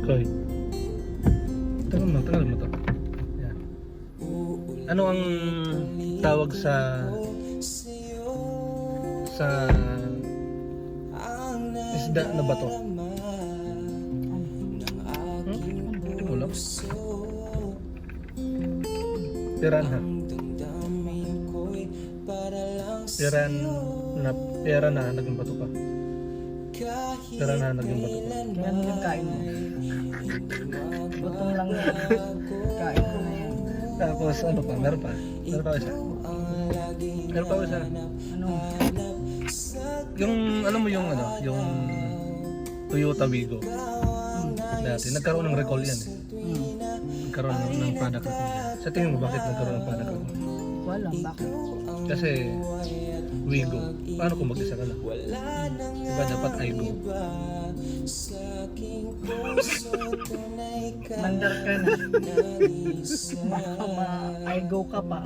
Koy. Tagal mo to. Yan. Ano ang tawag sa isda na bato? Hindi mo lang. Piranha. Pera na naging bato pa. Pera na naging bato pa. Kaya ano yung kain mo? Butong lang yan. Kain ko na yan. Tapos ano pa? Meron pa isa. Meron pa isa. Ano? Yung alam mo yung yung Toyota Wigo. Dati nagkaroon ng recall yan eh. Nagkaroon ng product recall yan. Sa tingin mo bakit nagkaroon ng product recall? Wala, bakit? Kasi Wigo, paano kung mag-isa ka lang? Diba dapat Aigo? Mandar ka na. Baka ma-I-go ka pa.